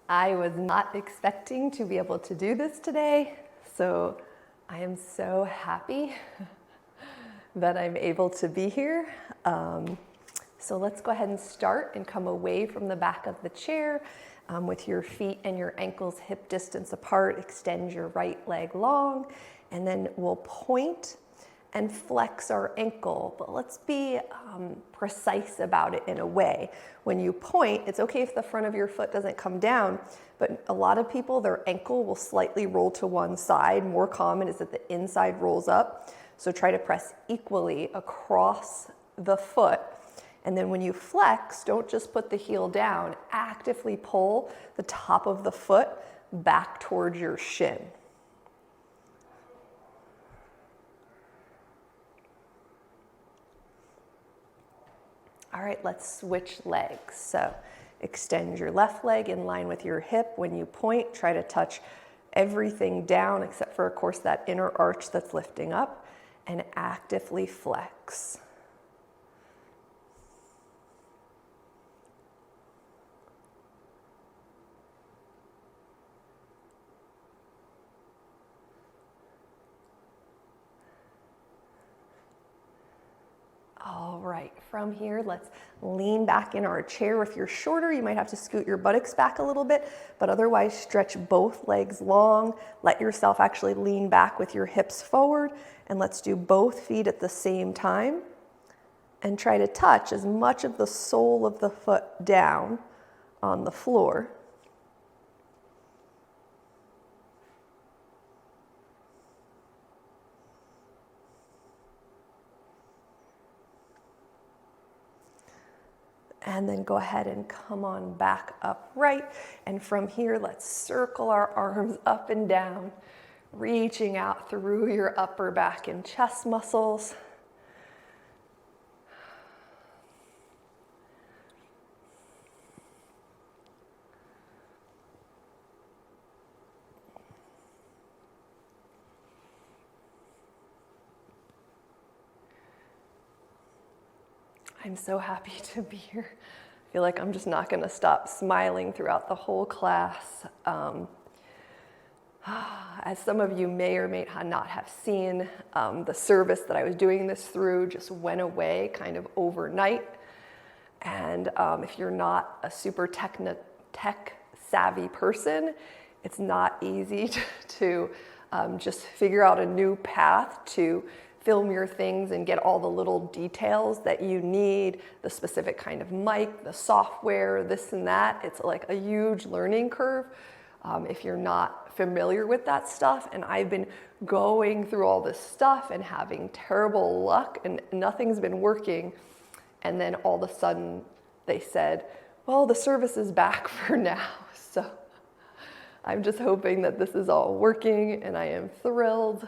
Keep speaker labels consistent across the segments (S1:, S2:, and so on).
S1: I was not expecting to be able to do this today, so I am so happy that I'm able to be here. So let's go ahead and start and come away from the back of the chair with your feet and your ankles hip distance apart. Extend your right leg long, and then we'll point and flex our ankle, but let's be precise about it in a way. When you point, it's okay if the front of your foot doesn't come down, but a lot of people, their ankle will slightly roll to one side. More common is that the inside rolls up. So try to press equally across the foot. And then when you flex, don't just put the heel down, actively pull the top of the foot back towards your shin. All right, let's switch legs. So extend your left leg in line with your hip. When you point, try to touch everything down except for, of course, that inner arch that's lifting up, and actively flex. All right, from here, let's lean back in our chair. If you're shorter, you might have to scoot your buttocks back a little bit, but otherwise stretch both legs long. Let yourself actually lean back with your hips forward, and let's do both feet at the same time. And try to touch as much of the sole of the foot down on the floor. And then go ahead and come on back upright. And from here, let's circle our arms up and down, reaching out through your upper back and chest muscles. I'm so happy to be here. I feel like I'm just not going to stop smiling throughout the whole class. As some of you may or may not have seen, the service that I was doing this through just went away kind of overnight. And if you're not a super tech savvy person, it's not easy to just figure out a new path to film your things and get all the little details that you need, the specific kind of mic, the software, this and that. It's like a huge learning curve if you're not familiar with that stuff. And I've been going through all this stuff and having terrible luck, and nothing's been working. And then all of a sudden they said, well, the service is back for now. So I'm just hoping that this is all working, and I am thrilled.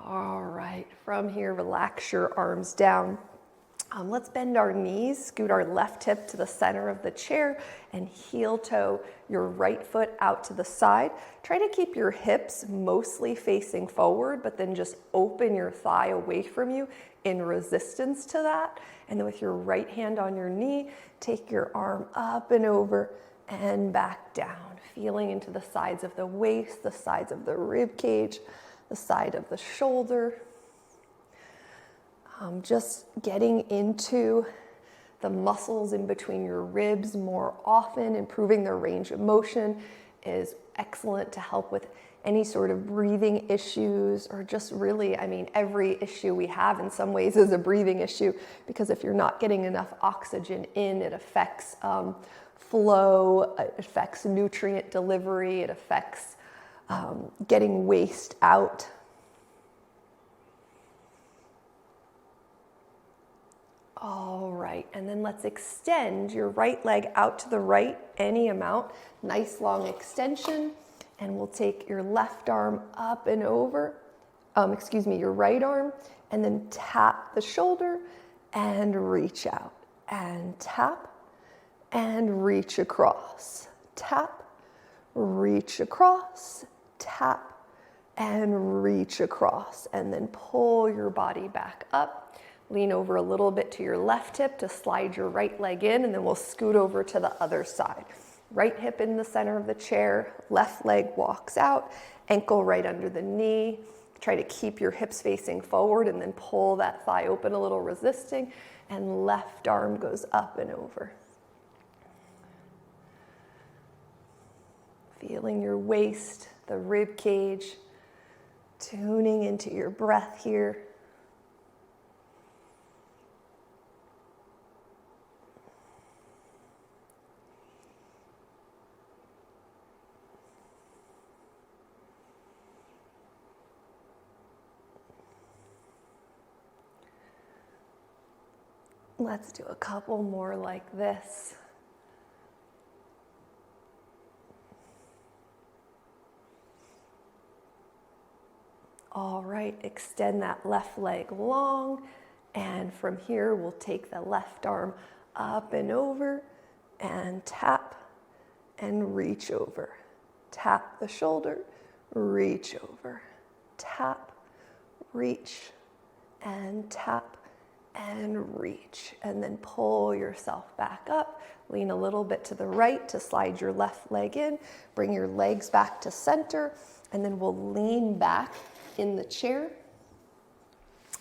S1: All right, from here, relax your arms down. Let's bend our knees, scoot our left hip to the center of the chair, and heel toe your right foot out to the side. Try to keep your hips mostly facing forward, but then just open your thigh away from you in resistance to that. And then with your right hand on your knee, take your arm up and over and back down, feeling into the sides of the waist, the sides of the rib cage, the side of the shoulder. Just getting into the muscles in between your ribs more often. Improving their range of motion is excellent to help with any sort of breathing issues, or just really, I mean, every issue we have in some ways is a breathing issue, because if you're not getting enough oxygen in, it affects flow, it affects nutrient delivery, it affects getting waste out. All right, and then let's extend your right leg out to the right, any amount. Nice long extension, and we'll take your left arm up and over, your right arm, and then tap the shoulder and reach out, and tap and reach across, tap, reach across, tap, and reach across, and then pull your body back up. Lean over a little bit to your left hip to slide your right leg in, and then we'll scoot over to the other side. Right hip in the center of the chair, left leg walks out, ankle right under the knee. Try to keep your hips facing forward and then pull that thigh open a little, resisting, and left arm goes up and over. Feeling your waist, the rib cage, tuning into your breath here. Let's do a couple more like this. All right, extend that left leg long, and from here we'll take the left arm up and over and tap and reach over. Tap the shoulder, reach over. Tap, reach, and tap and reach. And then pull yourself back up. Lean a little bit to the right to slide your left leg in. Bring your legs back to center, and then we'll lean back in the chair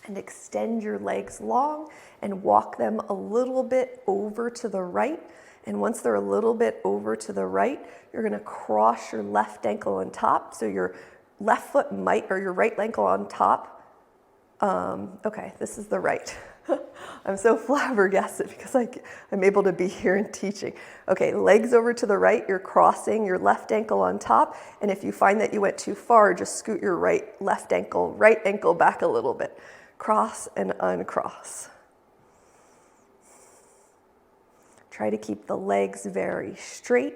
S1: and extend your legs long and walk them a little bit over to the right. And once they're a little bit over to the right, you're going to cross your left ankle on top. So your left foot might, or your right ankle on top. Okay, this is the right. I'm so flabbergasted because I'm able to be here and teaching. Okay, legs over to the right, you're crossing your left ankle on top, and if you find that you went too far, just scoot your right ankle back a little bit. Cross and uncross. Try to keep the legs very straight.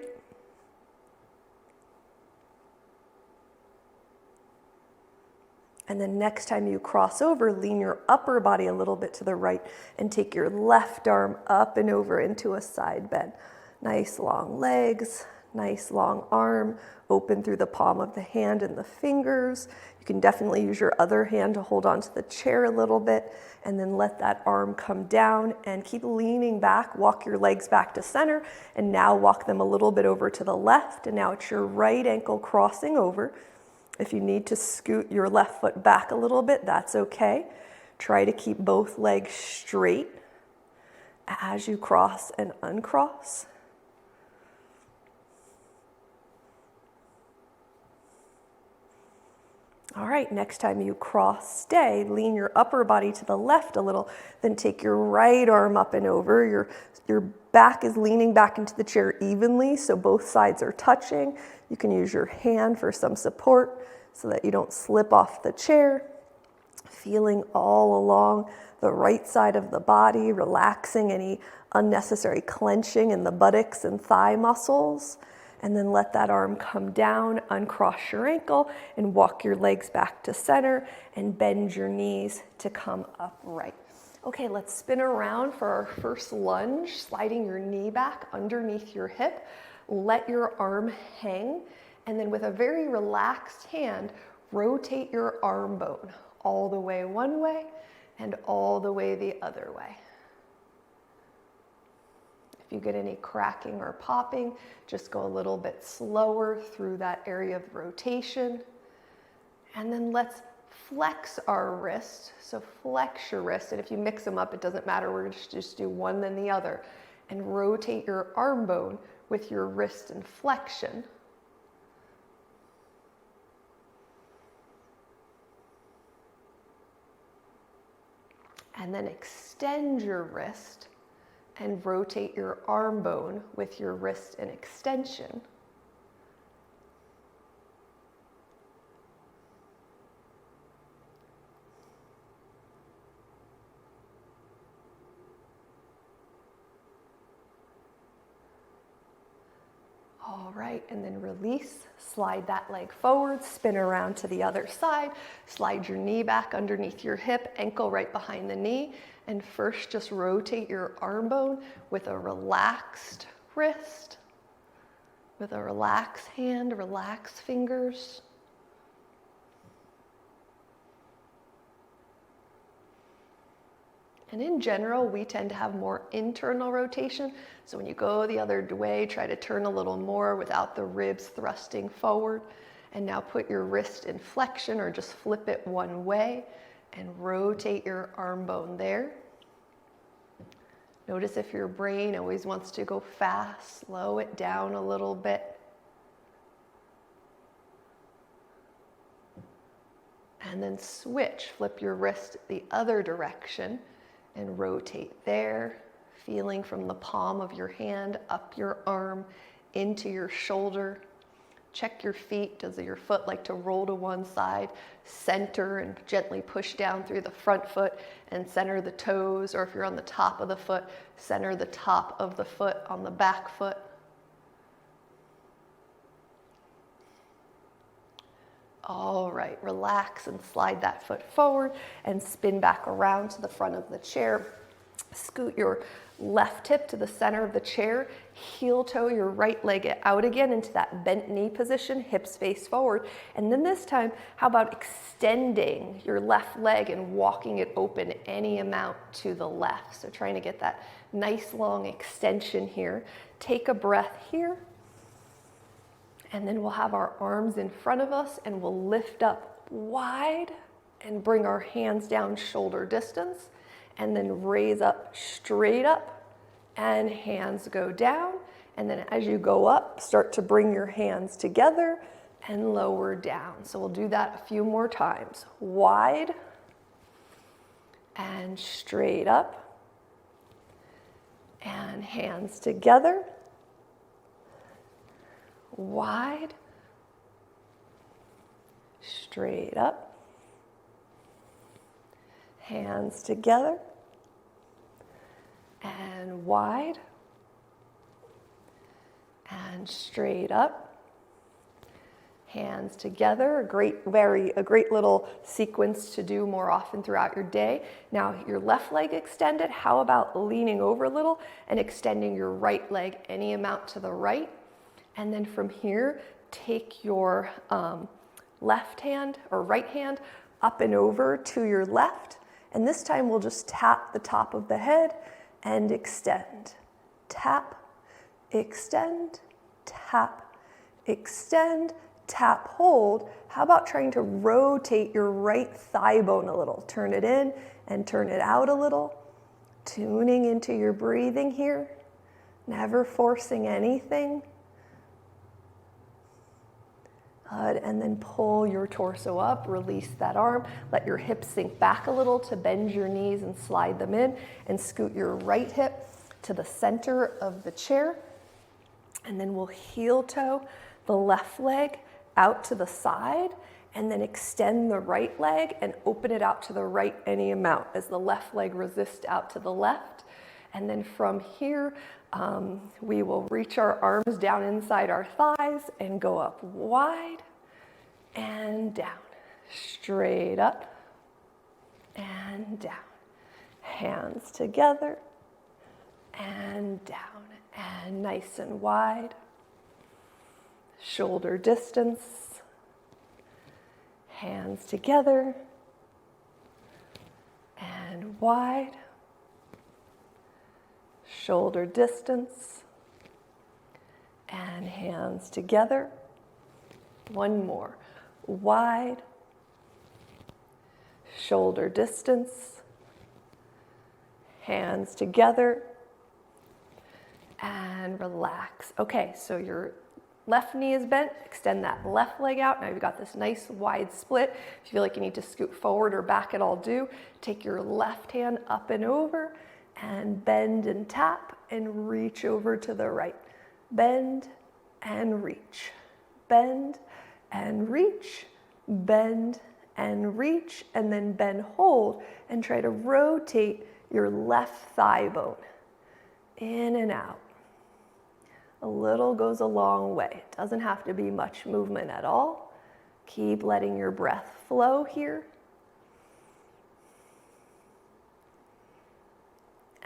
S1: And then next time you cross over, lean your upper body a little bit to the right and take your left arm up and over into a side bend. Nice long legs, nice long arm, open through the palm of the hand and the fingers. You can definitely use your other hand to hold onto the chair a little bit, and then let that arm come down and keep leaning back. Walk your legs back to center, and now walk them a little bit over to the left, and now it's your right ankle crossing over. If you need to scoot your left foot back a little bit, that's okay. Try to keep both legs straight as you cross and uncross. All right, next time you cross, stay. Lean your upper body to the left a little, then take your right arm up and over. Your back is leaning back into the chair evenly, so both sides are touching. You can use your hand for some support so that you don't slip off the chair. Feeling all along the right side of the body, relaxing any unnecessary clenching in the buttocks and thigh muscles. And then let that arm come down, uncross your ankle, and walk your legs back to center and bend your knees to come upright. Okay, let's spin around for our first lunge, sliding your knee back underneath your hip. Let your arm hang, and then with a very relaxed hand, rotate your arm bone all the way one way and all the way the other way. If you get any cracking or popping, just go a little bit slower through that area of rotation. And then let's flex our wrist. So flex your wrist, and if you mix them up, it doesn't matter. We're going to just do one then the other. And rotate your arm bone with your wrist and flexion. And then extend your wrist and rotate your arm bone with your wrist and extension. All right, and then release, slide that leg forward, spin around to the other side, slide your knee back underneath your hip, ankle right behind the knee, and first just rotate your arm bone with a relaxed wrist, with a relaxed hand, relaxed fingers. And in general, we tend to have more internal rotation. So when you go the other way, try to turn a little more without the ribs thrusting forward. And now put your wrist in flexion or just flip it one way and rotate your arm bone there. Notice if your brain always wants to go fast, slow it down a little bit. And then switch, flip your wrist the other direction and rotate there, feeling from the palm of your hand up your arm into your shoulder. Check your feet. Does your foot like to roll to one side? Center and gently push down through the front foot and center the toes. Or if you're on the top of the foot, center the top of the foot on the back foot. All right, relax and slide that foot forward and spin back around to the front of the chair. Scoot your left hip to the center of the chair, heel toe your right leg out again into that bent knee position, hips face forward. And then this time, how about extending your left leg and walking it open any amount to the left? So trying to get that nice long extension here. Take a breath here. And then we'll have our arms in front of us and we'll lift up wide and bring our hands down shoulder distance. And then raise up, straight up, and hands go down. And then as you go up, start to bring your hands together and lower down. So we'll do that a few more times. Wide and straight up, and hands together. Wide, straight up, hands together, and wide, and straight up, hands together. A great little sequence to do more often throughout your day. Now your left leg extended. How about leaning over a little and extending your right leg any amount to the right? And then from here, take your left hand or right hand up and over to your left. And this time we'll just tap the top of the head and extend. Tap, extend, tap, extend, tap, hold. How about trying to rotate your right thigh bone a little? Turn it in and turn it out a little. Tuning into your breathing here. Never forcing anything. And then pull your torso up, release that arm, let your hips sink back a little to bend your knees and slide them in, and scoot your right hip to the center of the chair. And then we'll heel toe the left leg out to the side, and then extend the right leg and open it out to the right any amount as the left leg resists out to the left. And then from here, we will reach our arms down inside our thighs and go up wide and down, straight up and down. Hands together and down, and nice and wide. Shoulder distance, hands together and wide. Shoulder distance and hands together. One more. Wide. Shoulder distance. Hands together. And relax. Okay, so your left knee is bent. Extend that left leg out. Now you've got this nice wide split. If you feel like you need to scoot forward or back at all, do. Take your left hand up and over. And bend and tap and reach over to the right. Bend and reach. Bend and reach. Bend and reach. And then bend, hold, and try to rotate your left thigh bone. In and out. A little goes a long way. It doesn't have to be much movement at all. Keep letting your breath flow here.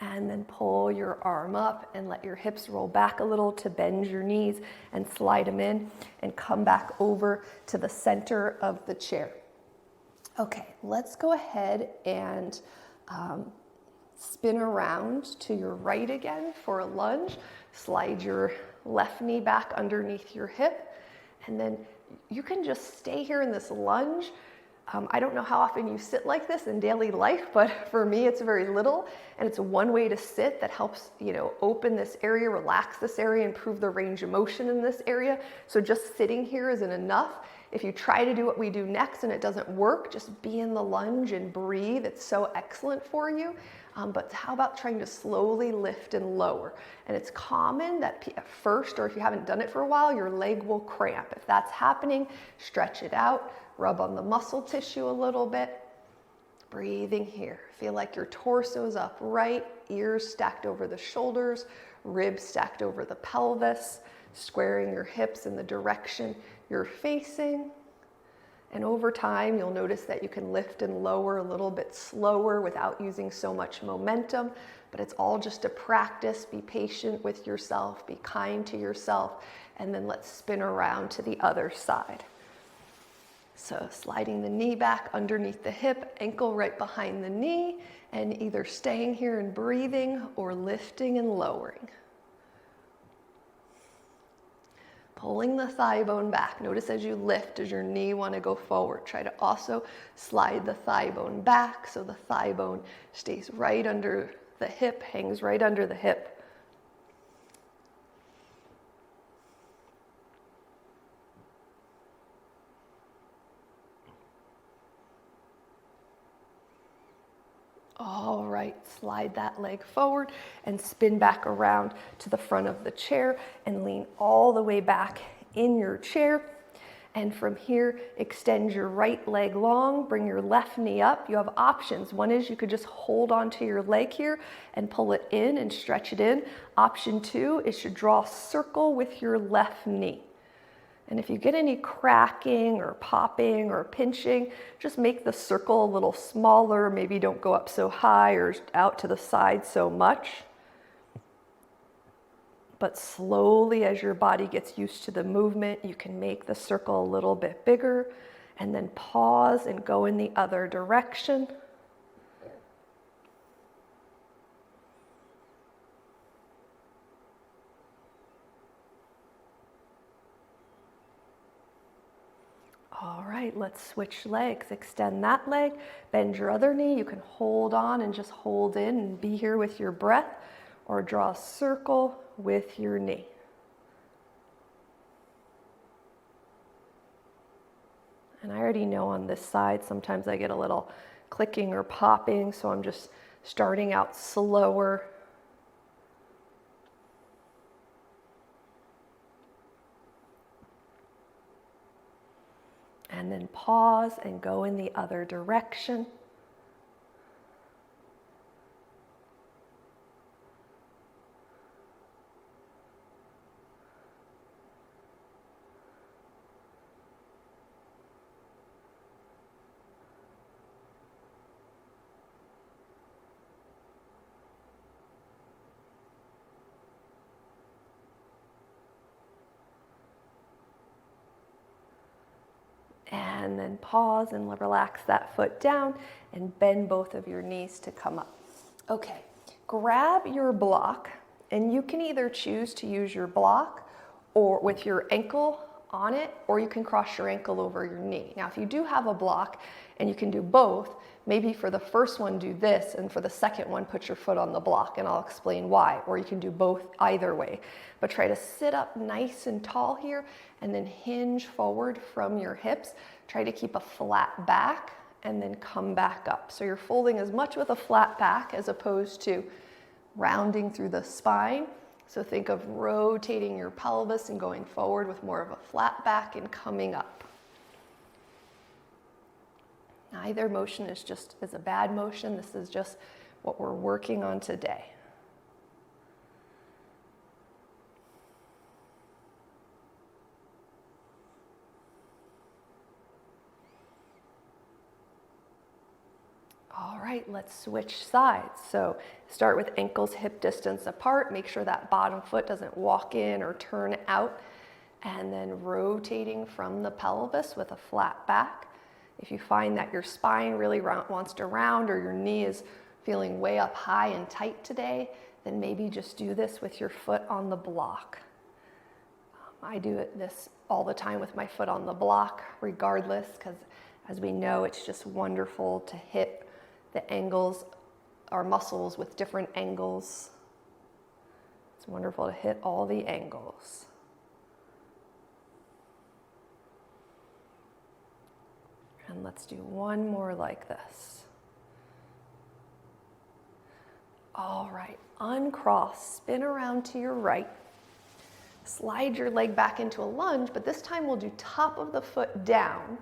S1: And then pull your arm up and let your hips roll back a little to bend your knees and slide them in and come back over to the center of the chair. Okay, let's go ahead and Spin around to your right again for a lunge. Slide your left knee back underneath your hip. And then you can just stay here in this lunge. I don't know how often you sit like this in daily life, but for me it's very little, and it's one way to sit that helps, open this area, relax this area, improve the range of motion in this area. So just sitting here isn't enough. If you try to do what we do next and it doesn't work, just be in the lunge and breathe. It's so excellent for you. But how about trying to slowly lift and lower? And it's common that at first, or if you haven't done it for a while, your leg will cramp. If that's happening, stretch it out, rub on the muscle tissue a little bit. Breathing here. Feel like your torso is upright, ears stacked over the shoulders, ribs stacked over the pelvis, squaring your hips in the direction you're facing. And over time, you'll notice that you can lift and lower a little bit slower without using so much momentum, but it's all just a practice. Be patient with yourself, be kind to yourself, and then let's spin around to the other side. So sliding the knee back underneath the hip, ankle right behind the knee, and either staying here and breathing or lifting and lowering. Pulling the thigh bone back. Notice as you lift, does your knee want to go forward? Try to also slide the thigh bone back so the thigh bone stays right under the hip, hangs right under the hip. All right, slide that leg forward and spin back around to the front of the chair and lean all the way back in your chair. And from here, extend your right leg long, bring your left knee up. You have options. One is you could just hold onto your leg here and pull it in and stretch it in. Option two is to draw a circle with your left knee. And if you get any cracking or popping or pinching, just make the circle a little smaller. Maybe don't go up so high or out to the side so much. But slowly, as your body gets used to the movement, you can make the circle a little bit bigger and then pause and go in the other direction. All right, let's switch legs. Extend that leg, bend your other knee. You can hold on and just hold in and be here with your breath, or draw a circle with your knee. And I already know on this side, sometimes I get a little clicking or popping, so I'm just starting out slower. And then pause and go in the other direction. And then pause and relax that foot down and bend both of your knees to come up. Okay, grab your block, and you can either choose to use your block or with your ankle on it, or you can cross your ankle over your knee. Now, if you do have a block and you can do both, maybe for the first one do this, and for the second one put your foot on the block, and I'll explain why. Or you can do both either way. But try to sit up nice and tall here and then hinge forward from your hips. Try to keep a flat back and then come back up. So you're folding as much with a flat back as opposed to rounding through the spine. So think of rotating your pelvis and going forward with more of a flat back and coming up. Neither motion is a bad motion. This is just what we're working on today. All right, let's switch sides. So start with ankles hip distance apart. Make sure that bottom foot doesn't walk in or turn out. And then rotating from the pelvis with a flat back. If you find that your spine really wants to round or your knee is feeling way up high and tight today, then maybe just do this with your foot on the block. I do this all the time with my foot on the block, regardless, because as we know, it's just wonderful to hit the angles, our muscles with different angles. It's wonderful to hit all the angles. And let's do one more like this. All right, uncross, spin around to your right. Slide your leg back into a lunge, but this time we'll do top of the foot down.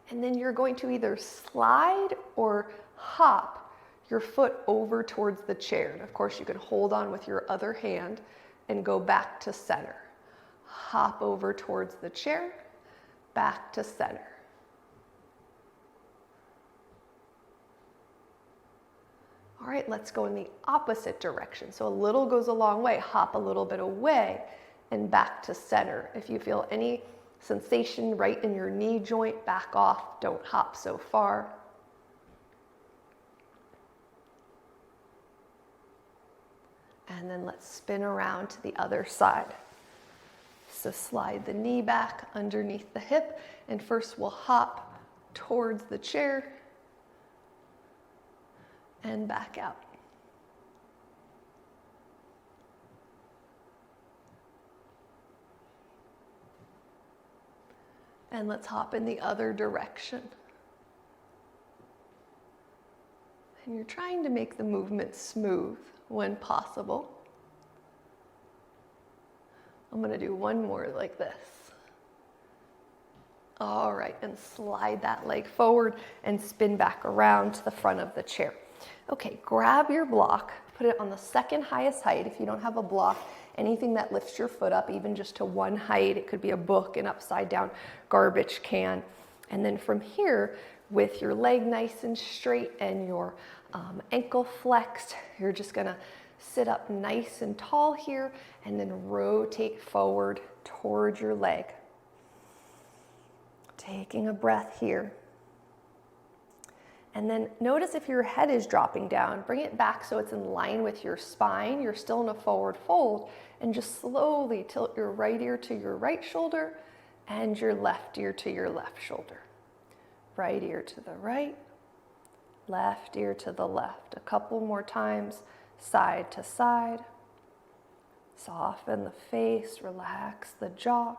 S1: And then you're going to either slide or hop your foot over towards the chair. And of course, you can hold on with your other hand and go back to center. Hop over towards the chair, back to center. All right, let's go in the opposite direction. So a little goes a long way. Hop a little bit away and back to center. If you feel any sensation right in your knee joint, back off. Don't hop so far. And then let's spin around to the other side. So slide the knee back underneath the hip, and first we'll hop towards the chair and back out. And let's hop in the other direction. And you're trying to make the movement smooth when possible. I'm going to do one more like this. All right, and slide that leg forward and spin back around to the front of the chair. Okay, grab your block, put it on the second highest height. If you don't have a block, anything that lifts your foot up, even just to one height, it could be a book, an upside down garbage can. And then from here, with your leg nice and straight and your ankle flexed, you're just gonna sit up nice and tall here and then rotate forward towards your leg. Taking a breath here. And then notice if your head is dropping down, bring it back so it's in line with your spine. You're still in a forward fold, and just slowly tilt your right ear to your right shoulder and your left ear to your left shoulder. Right ear to the right, left ear to the left. A couple more times, side to side. Soften the face, relax the jaw.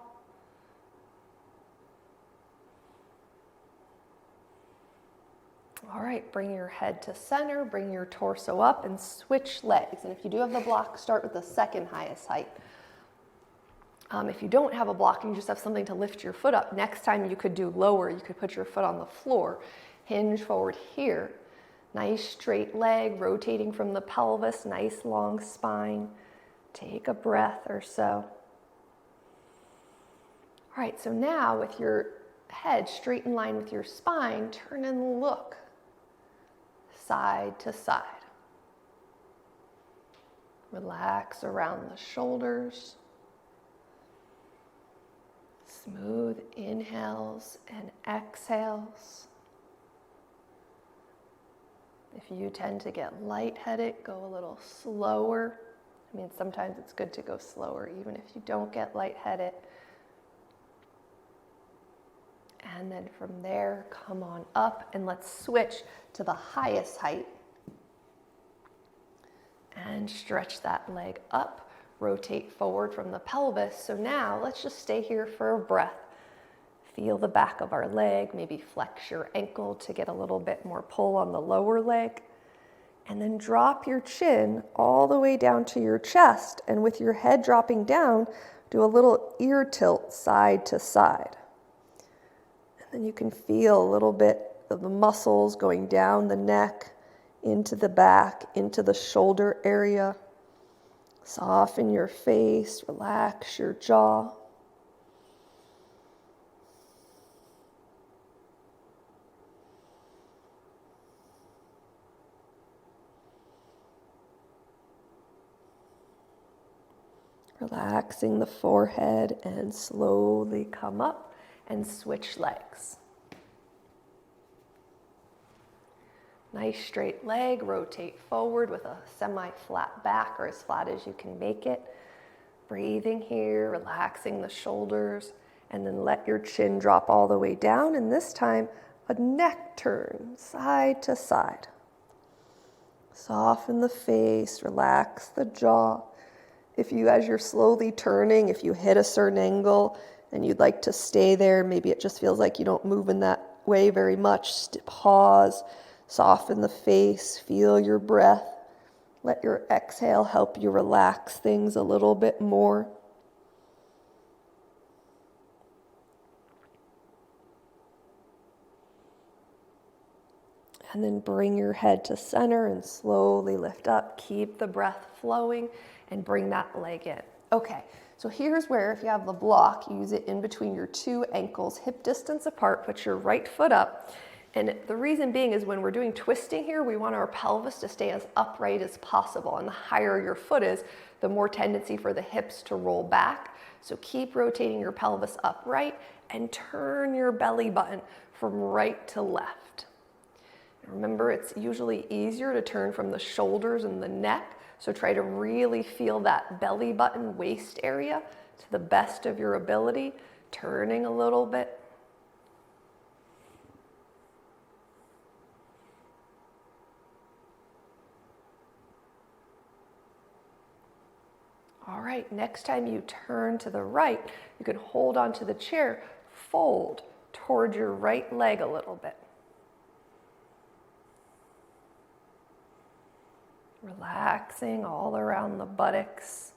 S1: All right, bring your head to center, bring your torso up and switch legs. And if you do have the block, start with the second highest height. If you don't have a block and you just have something to lift your foot up, next time you could do lower. You could put your foot on the floor, hinge forward here. Nice straight leg, rotating from the pelvis, nice long spine. Take a breath or so. All right, so now with your head straight in line with your spine, turn and look side to side. Relax around the shoulders. Smooth inhales and exhales. If you tend to get lightheaded, go a little slower. I mean, sometimes it's good to go slower, even if you don't get lightheaded. And then from there, come on up and let's switch to the highest height. And stretch that leg up, rotate forward from the pelvis. So now let's just stay here for a breath. Feel the back of our leg, maybe flex your ankle to get a little bit more pull on the lower leg. And then drop your chin all the way down to your chest. And with your head dropping down, do a little ear tilt side to side. And then you can feel a little bit of the muscles going down the neck, into the back, into the shoulder area. Soften your face, relax your jaw. Relaxing the forehead and slowly come up and switch legs. Nice straight leg, rotate forward with a semi-flat back or as flat as you can make it. Breathing here, relaxing the shoulders, and then let your chin drop all the way down. And this time, a neck turn, side to side. Soften the face, relax the jaw. If you, as you're slowly turning, if you hit a certain angle and you'd like to stay there, maybe it just feels like you don't move in that way very much, pause, soften the face, feel your breath. Let your exhale help you relax things a little bit more. And then bring your head to center and slowly lift up. Keep the breath flowing and bring that leg in. Okay, so here's where if you have the block, use it in between your two ankles, hip distance apart, put your right foot up. And the reason being is when we're doing twisting here, we want our pelvis to stay as upright as possible. And the higher your foot is, the more tendency for the hips to roll back. So keep rotating your pelvis upright and turn your belly button from right to left. Remember, it's usually easier to turn from the shoulders and the neck, so try to really feel that belly button waist area to the best of your ability, turning a little bit. All right, next time you turn to the right, you can hold onto the chair, fold toward your right leg a little bit. Relaxing all around the buttocks,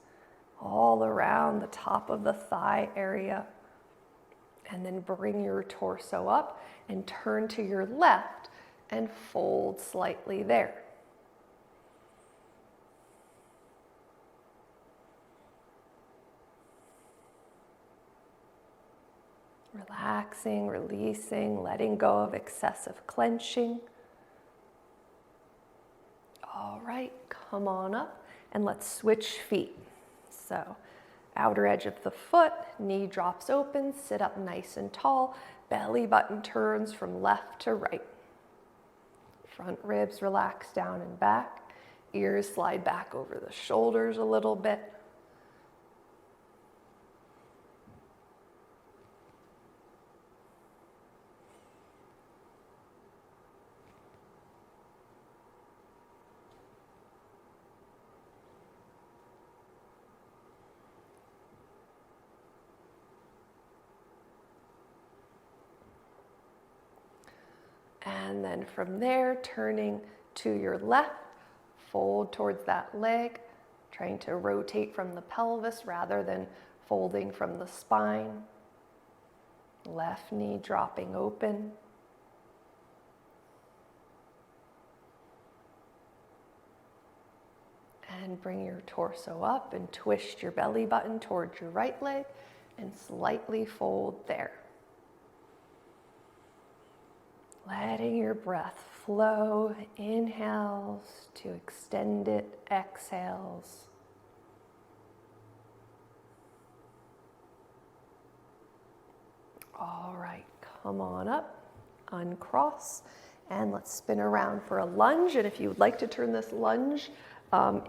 S1: all around the top of the thigh area. And then bring your torso up and turn to your left and fold slightly there. Relaxing, releasing, letting go of excessive clenching. All right, come on up and let's switch feet. So, outer edge of the foot, knee drops open, sit up nice and tall, belly button turns from left to right. Front ribs relax down and back, ears slide back over the shoulders a little bit. And then from there, turning to your left, fold towards that leg, trying to rotate from the pelvis rather than folding from the spine. Left knee dropping open. And bring your torso up and twist your belly button towards your right leg and slightly fold there. Letting your breath flow, inhales to extended exhales. All right, come on up, uncross, and let's spin around for a lunge. And if you would like to turn this lunge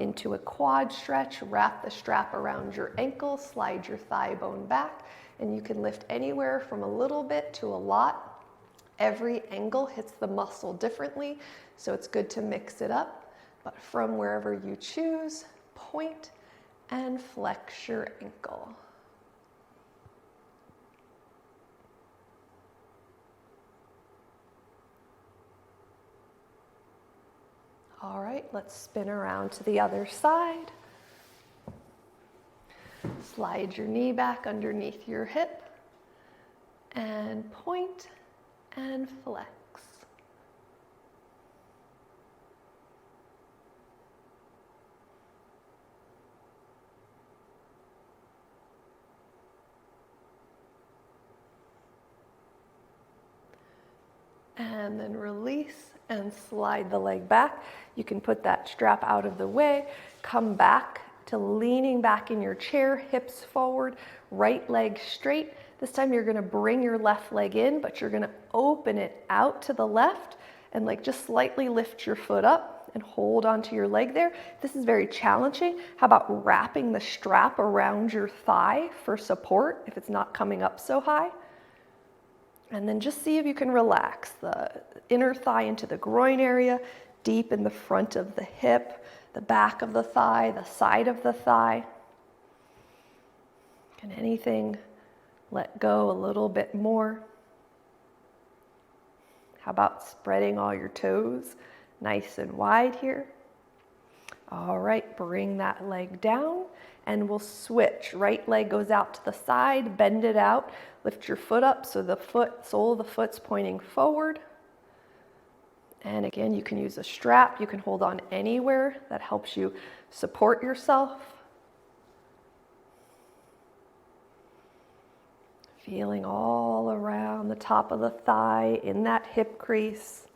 S1: into a quad stretch, wrap the strap around your ankle, slide your thigh bone back, and you can lift anywhere from a little bit to a lot. Every angle hits the muscle differently, so it's good to mix it up. But from wherever you choose, point and flex your ankle. All right, let's spin around to the other side. Slide your knee back underneath your hip and point and flex. And then release and slide the leg back. You can put that strap out of the way, come back to leaning back in your chair, hips forward, right leg straight. This time you're gonna bring your left leg in, but you're gonna open it out to the left and like just slightly lift your foot up and hold onto your leg there. This is very challenging. How about wrapping the strap around your thigh for support if it's not coming up so high? And then just see if you can relax the inner thigh into the groin area, deep in the front of the hip, the back of the thigh, the side of the thigh. Can anything let go a little bit more? How about spreading all your toes nice and wide here? All right, bring that leg down and we'll switch. Right leg goes out to the side, bend it out, lift your foot up so the sole of the foot's pointing forward. And again, you can use a strap. You can hold on anywhere that helps you support yourself. Feeling all around the top of the thigh, in that hip crease.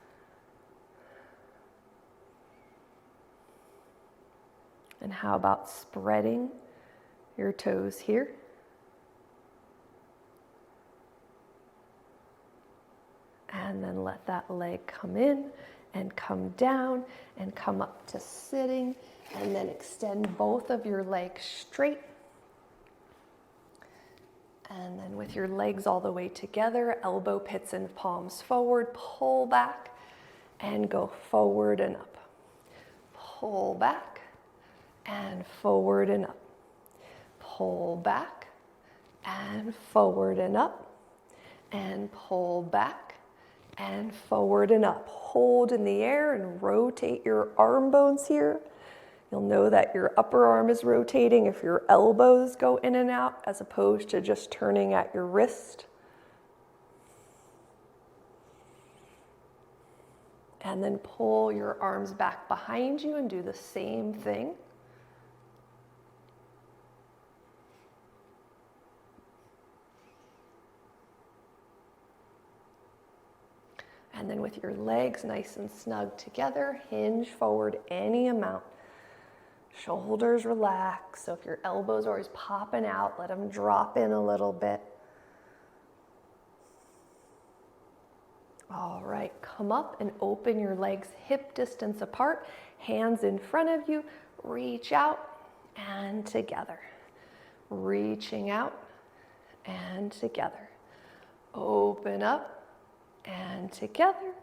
S1: And how about spreading your toes here? And then let that leg come in and come down and come up to sitting. And then extend both of your legs straight. And then with your legs all the way together, elbow pits and palms forward, pull back and go forward and up. Pull back and forward and up. Pull back and forward and up. And pull back and forward and up. Hold in the air and rotate your arm bones here. You'll know that your upper arm is rotating if your elbows go in and out as opposed to just turning at your wrist. And then pull your arms back behind you and do the same thing. And then with your legs nice and snug together, hinge forward any amount. Shoulders relax. So if your elbows are always popping out, let them drop in a little bit. All right, come up and open your legs hip distance apart. Hands in front of you. Reach out and together. Reaching out and together. Open up and together.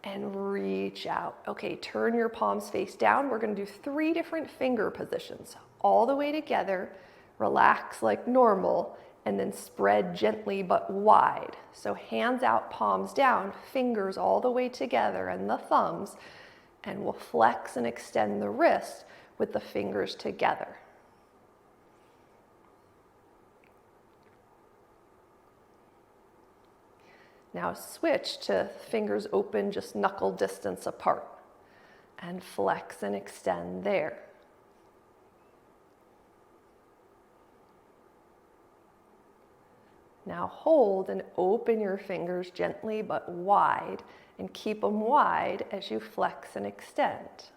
S1: And reach out. Okay, turn your palms face down. We're going to do 3 different finger positions. All the way together, relax like normal, and then spread gently but wide. So hands out, palms down, fingers all the way together and the thumbs, and we'll flex and extend the wrist with the fingers together. Now switch to fingers open, just knuckle distance apart, and flex and extend there. Now hold and open your fingers gently but wide, and keep them wide as you flex and extend.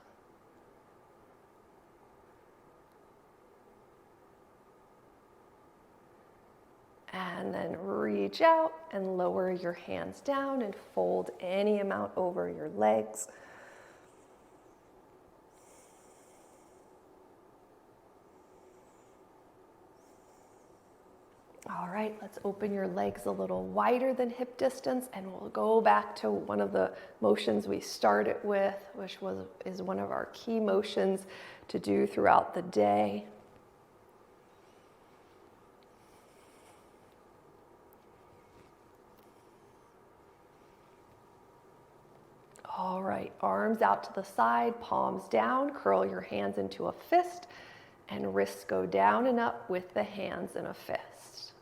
S1: And then reach out and lower your hands down and fold any amount over your legs. All right, let's open your legs a little wider than hip distance, and we'll go back to one of the motions we started with, which is one of our key motions to do throughout the day. All right, arms out to the side, palms down, curl your hands into a fist, and wrists go down and up with the hands in a fist.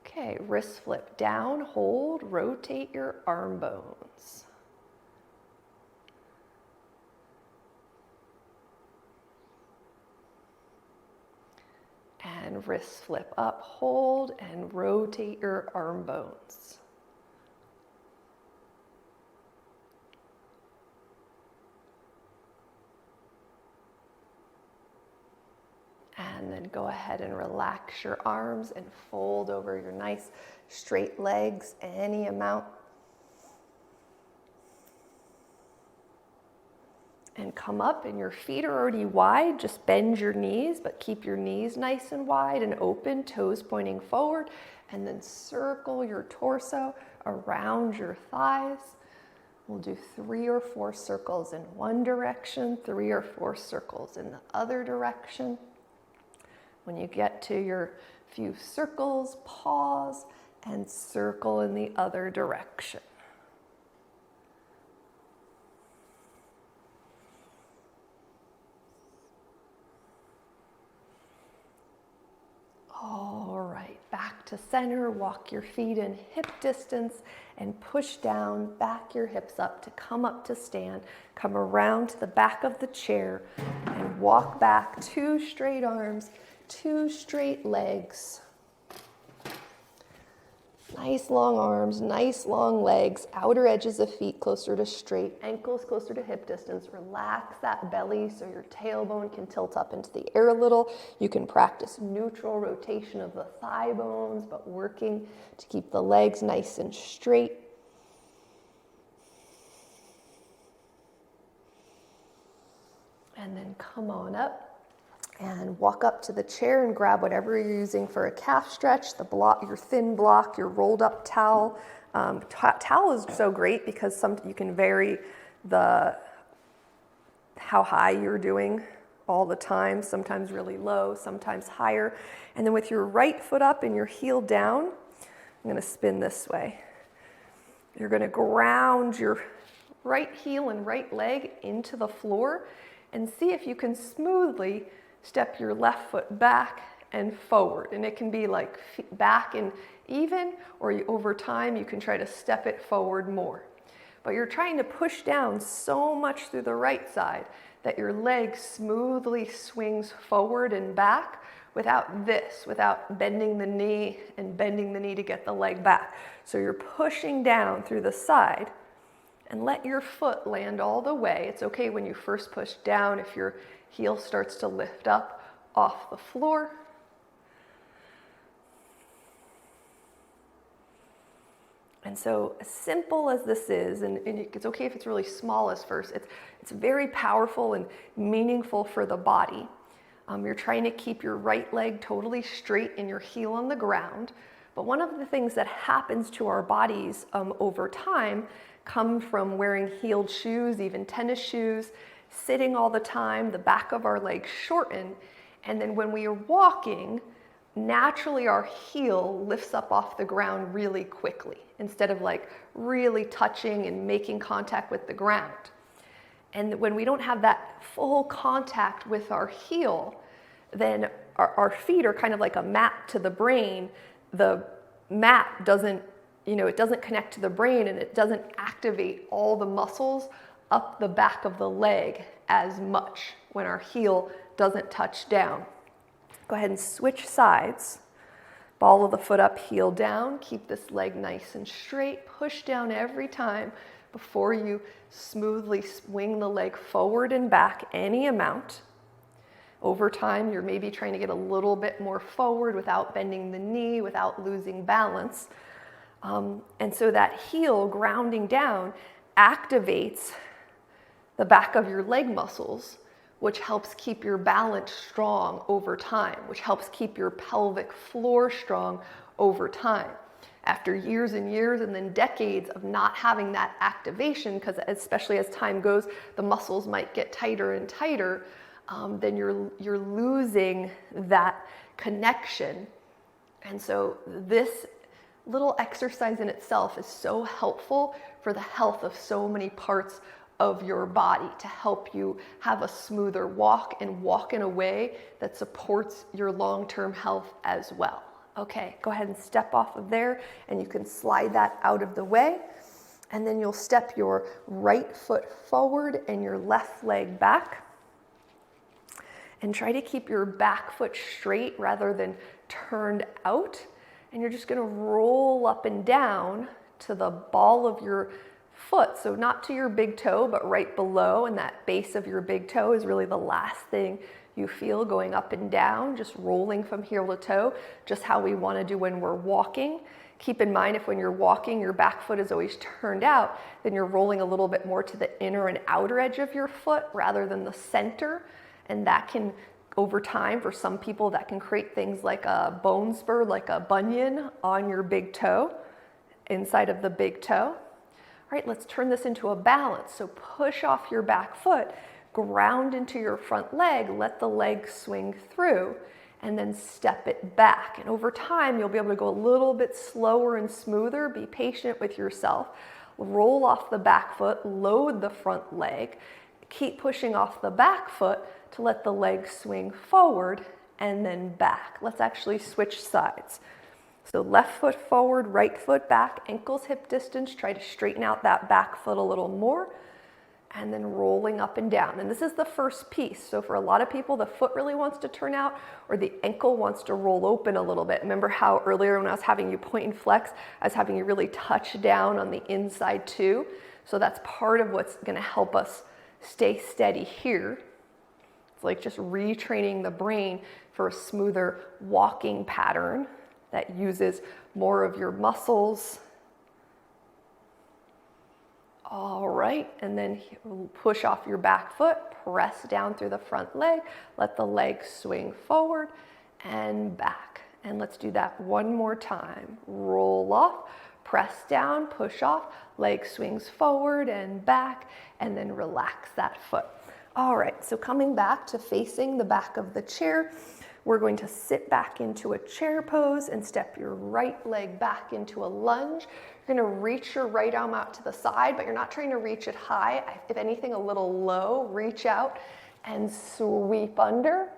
S1: Okay, wrists flip down, hold, rotate your arm bones. And wrists flip up, hold, and rotate your arm bones. And And then go ahead and relax your arms and fold over your nice straight legs, any amount. And come up, and your feet are already wide. Just bend your knees, but keep your knees nice and wide and open, toes pointing forward. And then circle your torso around your thighs. We'll do 3 or 4 circles in one direction, 3 or 4 circles in the other direction. When you get to your few circles, pause and circle in the other direction. All right, back to center, walk your feet in hip distance and push down, back your hips up to come up to stand. Come around to the back of the chair and walk back, 2 straight arms, 2 straight legs. Nice long arms, nice long legs, outer edges of feet closer to straight, ankles closer to hip distance. Relax that belly so your tailbone can tilt up into the air a little. You can practice neutral rotation of the thigh bones, but working to keep the legs nice and straight. And then come on up and walk up to the chair and grab whatever you're using for a calf stretch, the block, your thin block, your rolled up towel. Towel is so great because you can vary how high you're doing all the time, sometimes really low, sometimes higher. And then with your right foot up and your heel down, I'm gonna spin this way. You're gonna ground your right heel and right leg into the floor and see if you can smoothly step your left foot back and forward. And it can be like back and even, or over time you can try to step it forward more. But you're trying to push down so much through the right side that your leg smoothly swings forward and back without bending the knee and bending the knee to get the leg back. So you're pushing down through the side and let your foot land all the way. It's okay when you first push down if your heel starts to lift up off the floor. And so as simple as this is, and it's okay if it's really small as first, it's very powerful and meaningful for the body. You're trying to keep your right leg totally straight and your heel on the ground. But one of the things that happens to our bodies over time come from wearing heeled shoes, even tennis shoes, sitting all the time, the back of our legs shorten, and then when we are walking, naturally our heel lifts up off the ground really quickly instead of like really touching and making contact with the ground. And when we don't have that full contact with our heel, then our feet are kind of like a map to the brain. The map doesn't, it doesn't connect to the brain and it doesn't activate all the muscles up the back of the leg as much when our heel doesn't touch down. Go ahead and switch sides. Ball of the foot up, heel down. Keep this leg nice and straight. Push down every time before you smoothly swing the leg forward and back any amount. Over time, you're maybe trying to get a little bit more forward without bending the knee, without losing balance. And so that heel grounding down activates the back of your leg muscles, which helps keep your balance strong over time, which helps keep your pelvic floor strong over time. After years and years and then decades of not having that activation, because especially as time goes, the muscles might get tighter and tighter, then you're losing that connection. And so this little exercise in itself is so helpful for the health of so many parts of your body, to help you have a smoother walk and walk in a way that supports your long-term health as well. Okay, go ahead and step off of there and you can slide that out of the way. And then you'll step your right foot forward and your left leg back. And try to keep your back foot straight rather than turned out. And you're just gonna roll up and down to the ball of your foot, so not to your big toe, but right below, and that base of your big toe is really the last thing you feel going up and down, just rolling from heel to toe, just how we want to do when we're walking. Keep in mind, if when you're walking, your back foot is always turned out, then you're rolling a little bit more to the inner and outer edge of your foot rather than the center. And that can, over time, for some people, that can create things like a bone spur, like a bunion on your big toe, inside of the big toe. All right, let's turn this into a balance. So push off your back foot, ground into your front leg, let the leg swing through, and then step it back. And over time, you'll be able to go a little bit slower and smoother. Be patient with yourself. Roll off the back foot, load the front leg, keep pushing off the back foot to let the leg swing forward and then back. Let's actually switch sides. So left foot forward, right foot back, ankles hip distance. Try to straighten out that back foot a little more, and then rolling up and down. And this is the first piece. So for a lot of people, the foot really wants to turn out, or the ankle wants to roll open a little bit. Remember how earlier when I was having you point and flex, I was having you really touch down on the inside too. So that's part of what's gonna help us stay steady here. It's like just retraining the brain for a smoother walking pattern that uses more of your muscles. All right, and then push off your back foot, press down through the front leg, let the leg swing forward and back. And let's do that one more time. Roll off, press down, push off, leg swings forward and back, and then relax that foot. All right, so coming back to facing the back of the chair, we're going to sit back into a chair pose and step your right leg back into a lunge. You're gonna reach your right arm out to the side, but you're not trying to reach it high. If anything, a little low. Reach out and sweep under,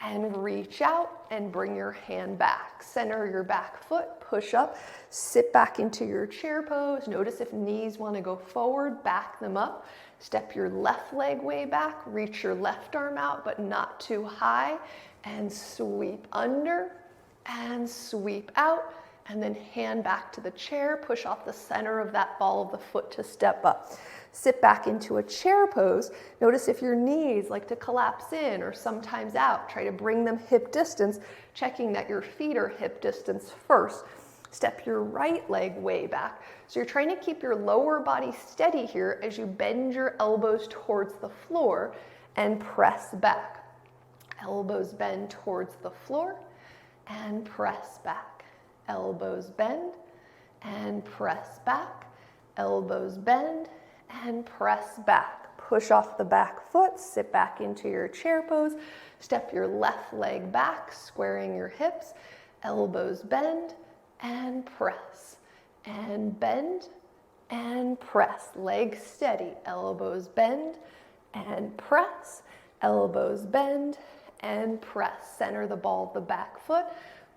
S1: and reach out and bring your hand back. Center your back foot, push up, sit back into your chair pose. Notice if knees wanna go forward, back them up. Step your left leg way back, reach your left arm out, but not too high, and sweep under and sweep out, and then hand back to the chair, push off the center of that ball of the foot to step up. Sit back into a chair pose. Notice if your knees like to collapse in or sometimes out, try to bring them hip distance, checking that your feet are hip distance first. Step your right leg way back. So you're trying to keep your lower body steady here as you bend your elbows towards the floor and press back. Elbows bend towards the floor and press back. Elbows bend and press back. Elbows bend and press back. Push off the back foot, sit back into your chair pose. Step your left leg back, squaring your hips. Elbows bend and press. And bend and press. Legs steady. Elbows bend and press. Elbows bend and press. Center the ball of the back foot,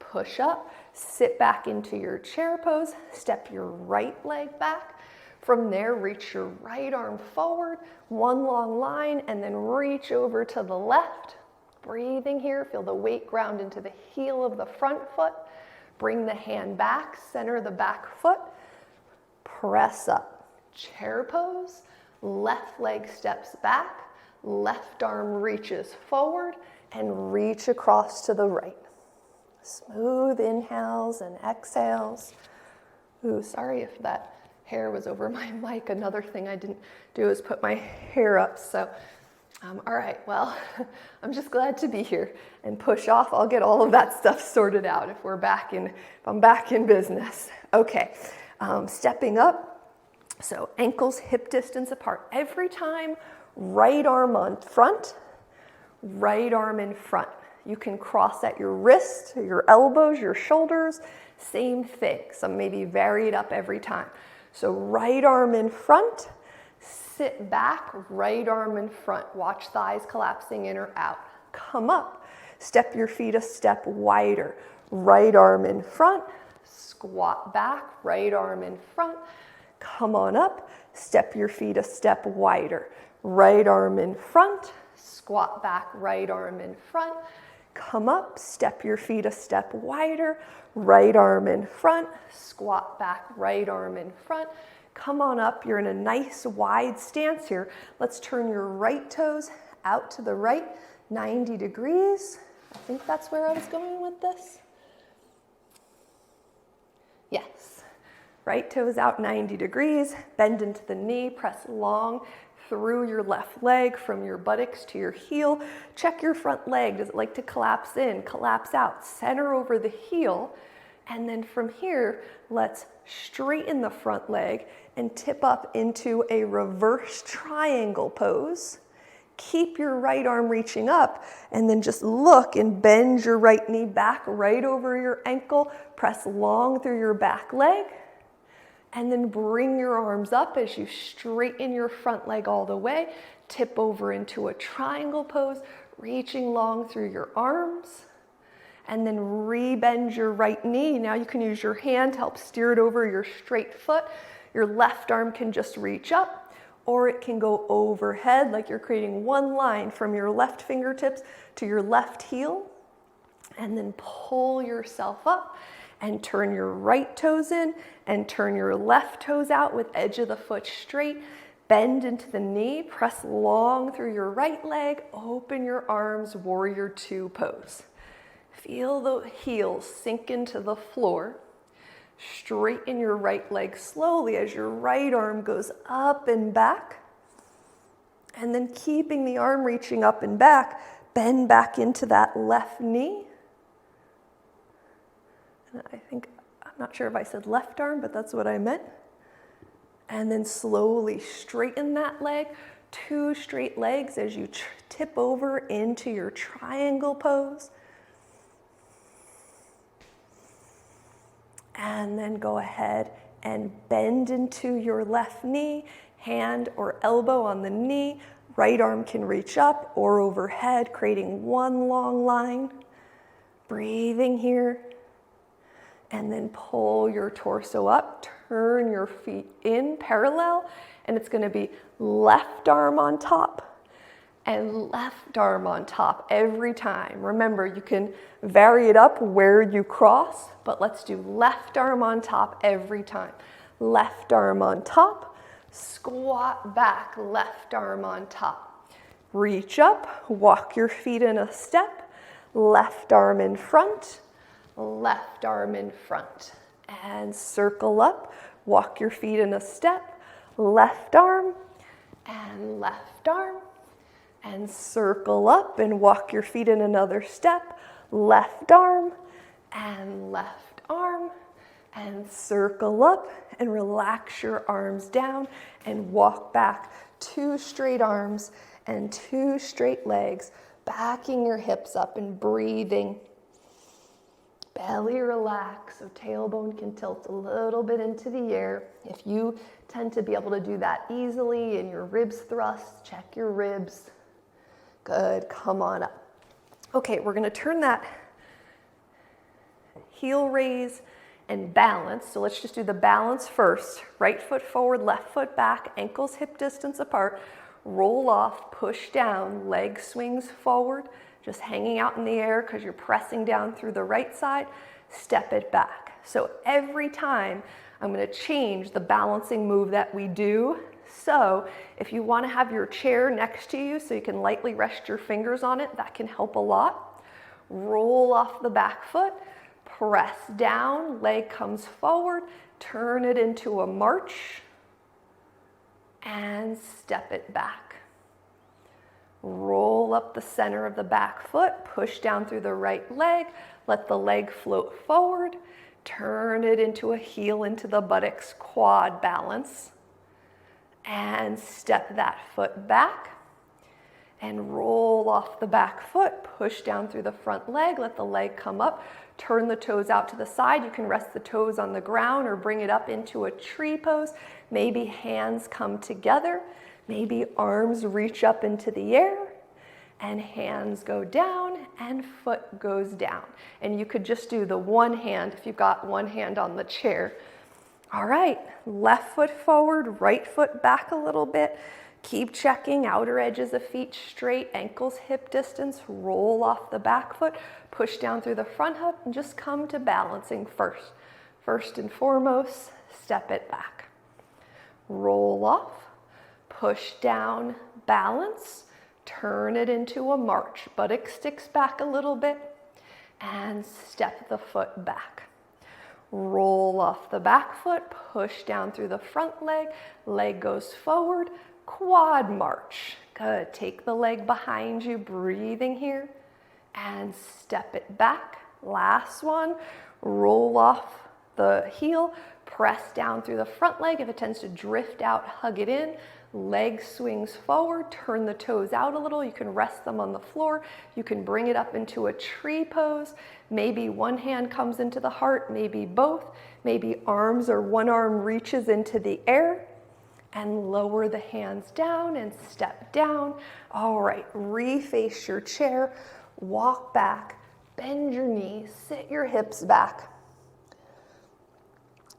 S1: push up, sit back into your chair pose, step your right leg back. From there, reach your right arm forward, one long line, and then reach over to the left. Breathing here, feel the weight ground into the heel of the front foot. Bring the hand back, center the back foot, press up. Chair pose, left leg steps back, left arm reaches forward, and reach across to the right. Smooth inhales and exhales. Ooh, sorry if that hair was over my mic. Another thing I didn't do is put my hair up. So, all right, well, I'm just glad to be here and push off. I'll get all of that stuff sorted out if I'm back in business. Okay, stepping up. So ankles hip distance apart. Every time, right arm on front, right arm in front. You can cross at your wrist, your elbows, your shoulders, same thing. Some maybe vary it up every time. So right arm in front, sit back, right arm in front. Watch thighs collapsing in or out. Come up, step your feet a step wider. Right arm in front, squat back, right arm in front. Come on up, step your feet a step wider. Right arm in front, squat back, right arm in front. Come up, step your feet a step wider. Right arm in front, squat back, right arm in front. Come on up. You're in a nice wide stance here. Let's turn your right toes out to the right, 90 degrees. I think that's where I was going with this. Yes. Right toes out 90 degrees, bend into the knee, press long through your left leg from your buttocks to your heel. Check your front leg. Does it like to collapse in, collapse out? Center over the heel. And then from here, let's straighten the front leg and tip up into a reverse triangle pose. Keep your right arm reaching up and then just look and bend your right knee back right over your ankle. Press long through your back leg. And then bring your arms up as you straighten your front leg all the way. Tip over into a triangle pose, reaching long through your arms. And then rebend your right knee. Now you can use your hand to help steer it over your straight foot. Your left arm can just reach up, or it can go overhead like you're creating one line from your left fingertips to your left heel. And then pull yourself up and turn your right toes in and turn your left toes out with edge of the foot straight. Bend into the knee, press long through your right leg, open your arms, warrior two pose. Feel the heels sink into the floor. Straighten your right leg slowly as your right arm goes up and back. And then keeping the arm reaching up and back, bend back into that left knee. I'm not sure if I said left arm, but that's what I meant. And then slowly straighten that leg, two straight legs as you tip over into your triangle pose. And then go ahead and bend into your left knee, hand or elbow on the knee. Right arm can reach up or overhead, creating one long line. Breathing here. And then pull your torso up, turn your feet in parallel, and it's going to be left arm on top and left arm on top every time. Remember, you can vary it up where you cross, but let's do left arm on top every time. Left arm on top, squat back, left arm on top. Reach up, walk your feet in a step, left arm in front, left arm in front, and circle up, walk your feet in a step, left arm, and circle up and walk your feet in another step, left arm, and circle up and relax your arms down and walk back, two straight arms and two straight legs, backing your hips up and breathing. Belly relax, so tailbone can tilt a little bit into the air. If you tend to be able to do that easily and your ribs thrust, check your ribs. Good, come on up. Okay, we're gonna turn that heel raise and balance. So let's just do the balance first. Right foot forward, left foot back, ankles hip distance apart. Roll off, push down, leg swings forward. Just hanging out in the air because you're pressing down through the right side, step it back. So every time I'm going to change the balancing move that we do. So if you want to have your chair next to you so you can lightly rest your fingers on it, that can help a lot. Roll off the back foot, press down, leg comes forward, turn it into a march, and step it back. Roll up the center of the back foot, push down through the right leg, let the leg float forward, turn it into a heel into the buttocks, quad balance, and step that foot back, and roll off the back foot, push down through the front leg, let the leg come up, turn the toes out to the side. You can rest the toes on the ground or bring it up into a tree pose. Maybe hands come together. Maybe arms reach up into the air and hands go down and foot goes down. And you could just do the one hand if you've got one hand on the chair. All right, left foot forward, right foot back a little bit. Keep checking outer edges of feet straight, ankles hip distance, roll off the back foot, push down through the front hip and just come to balancing first. First and foremost, step it back. roll off, push down, balance, turn it into a march. Buttock sticks back a little bit and step the foot back. Roll off the back foot, push down through the front leg, leg goes forward, quad march. Good, take the leg behind you, breathing here, and step it back. Last one, roll off the heel, press down through the front leg. If it tends to drift out, hug it in. Leg swings forward, turn the toes out a little. You can rest them on the floor. You can bring it up into a tree pose. Maybe one hand comes into the heart, maybe both. Maybe arms or one arm reaches into the air. And lower the hands down and step down. All right, reface your chair, walk back, bend your knees, sit your hips back.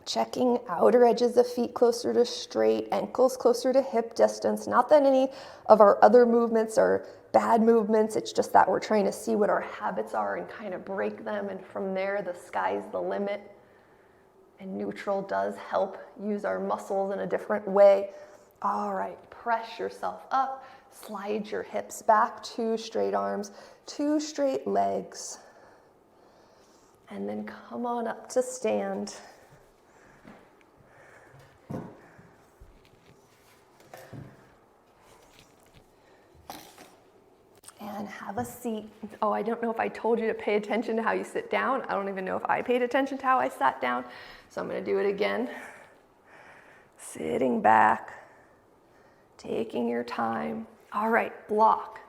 S1: Checking outer edges of feet closer to straight, ankles closer to hip distance. Not that any of our other movements are bad movements, it's just that we're trying to see what our habits are and kind of break them, and from there the sky's the limit. And neutral does help use our muscles in a different way. All right, press yourself up, slide your hips back, 2 straight arms, 2 straight legs. And then come on up to stand. And have a seat. Oh, I don't know if I told you to pay attention to how you sit down. I don't even know if I paid attention to how I sat down. So I'm going to do it again. Sitting back, taking your time. All right, block.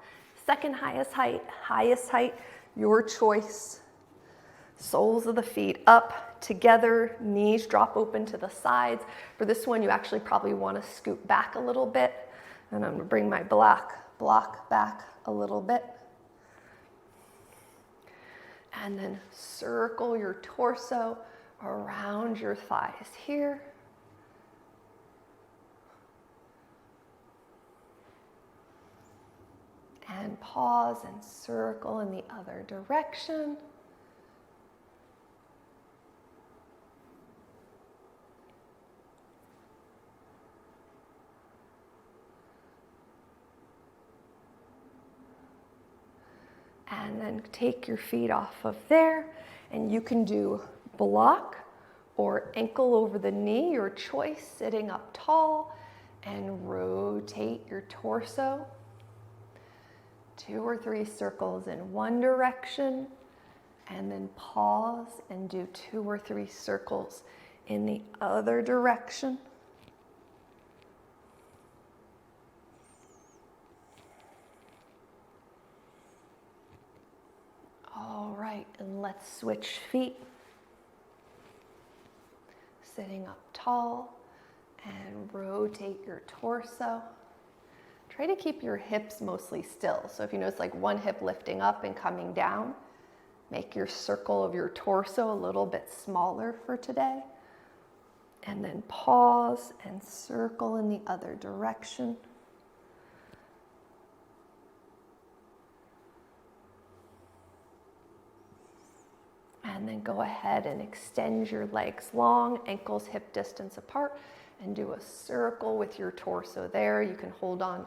S1: Second highest height, your choice. Soles of the feet up, together, knees drop open to the sides. For this one, you actually probably want to scoot back a little bit. And I'm going to bring my block back a little bit. And then circle your torso around your thighs here. And pause and circle in the other direction. And then take your feet off of there, and you can do block or ankle over the knee, your choice, sitting up tall, and rotate your torso. 2 or 3 circles in one direction, and then pause and do 2 or 3 circles in the other direction. All right, and let's switch feet. Sitting up tall and rotate your torso. Try to keep your hips mostly still. So if you notice like one hip lifting up and coming down, make your circle of your torso a little bit smaller for today. And then pause and circle in the other direction. And then go ahead and extend your legs long, ankles hip distance apart, and do a circle with your torso there. You can hold on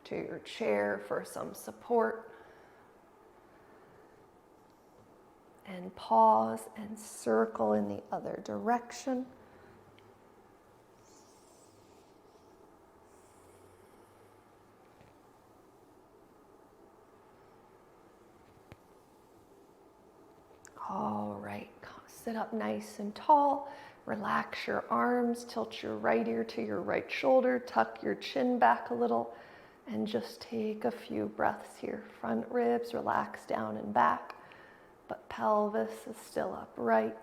S1: to your chair for some support. And pause and circle in the other direction. All right, sit up nice and tall. Relax your arms, tilt your right ear to your right shoulder, tuck your chin back a little, and just take a few breaths here. Front ribs relax down and back, but pelvis is still upright.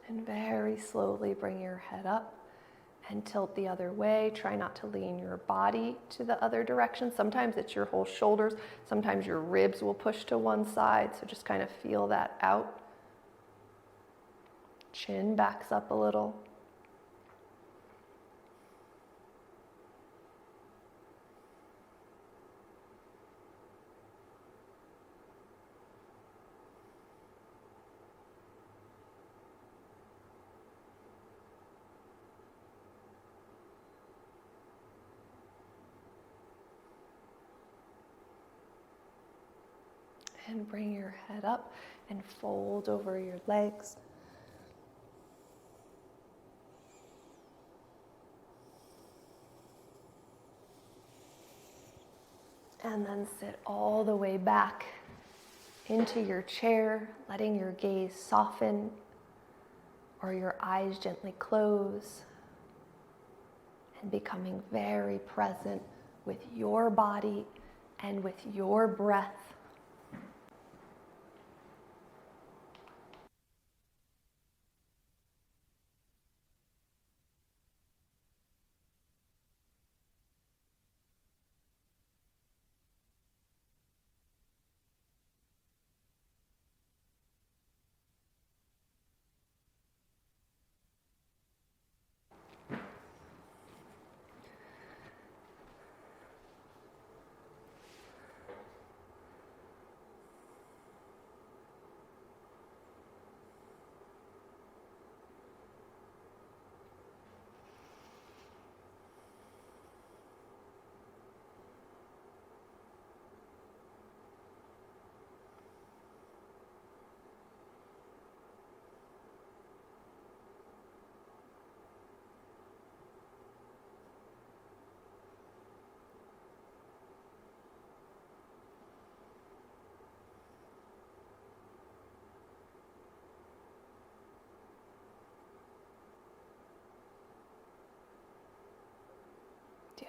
S1: And very slowly bring your head up and tilt the other way. Try not to lean your body to the other direction. Sometimes it's your whole shoulders. Sometimes your ribs will push to one side. So just kind of feel that out. Chin backs up a little. and bring your head up and fold over your legs. And then sit all the way back into your chair, letting your gaze soften or your eyes gently close, and becoming very present with your body and with your breath.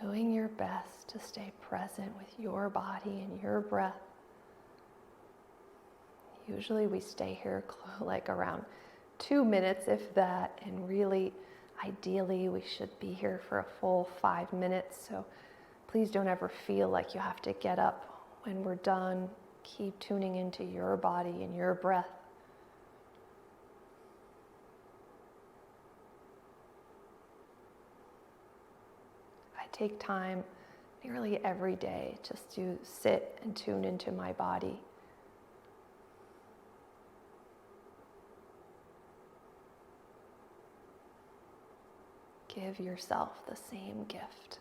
S1: Doing your best to stay present with your body and your breath. Usually we stay here like around 2 minutes, if that, and really, ideally, we should be here for a full 5 minutes. So please don't ever feel like you have to get up when we're done. Keep tuning into your body and your breath. I take time nearly every day just to sit and tune into my body. Give yourself the same gift.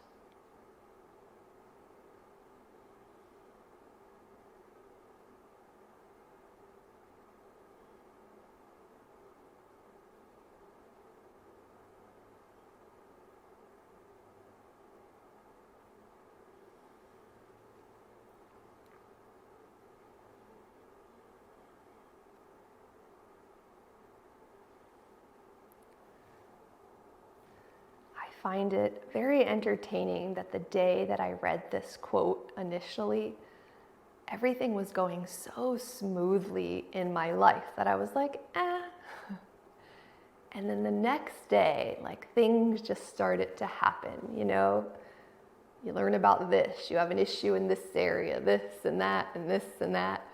S1: I find it very entertaining that the day that I read this quote initially, everything was going so smoothly in my life that I was like, eh. And then the next day, like things just started to happen, you know? You learn about this, you have an issue in this area, this and that, and this and that.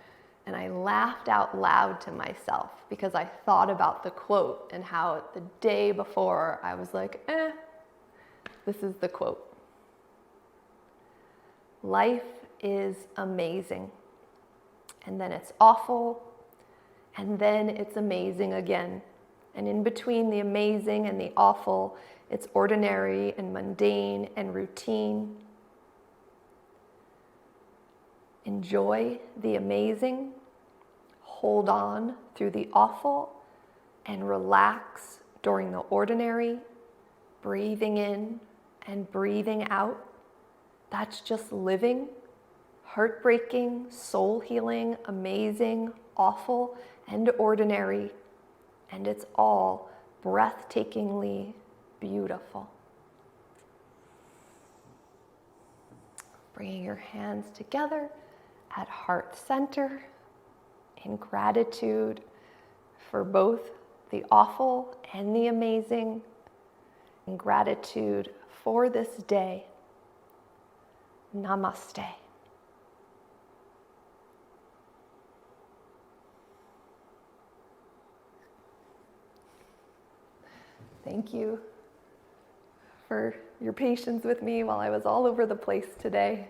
S1: And I laughed out loud to myself because I thought about the quote and how the day before I was like, eh. This is the quote. Life is amazing, and then it's awful, and then it's amazing again. And in between the amazing and the awful, it's ordinary and mundane and routine. Enjoy the amazing, hold on through the awful, and relax during the ordinary, breathing in and breathing out. That's just living, heartbreaking, soul healing, amazing, awful, and ordinary. And it's all breathtakingly beautiful. Bringing your hands together at heart center in gratitude for both the awful and the amazing, in gratitude for this day. Namaste. Thank you for your patience with me while I was all over the place today.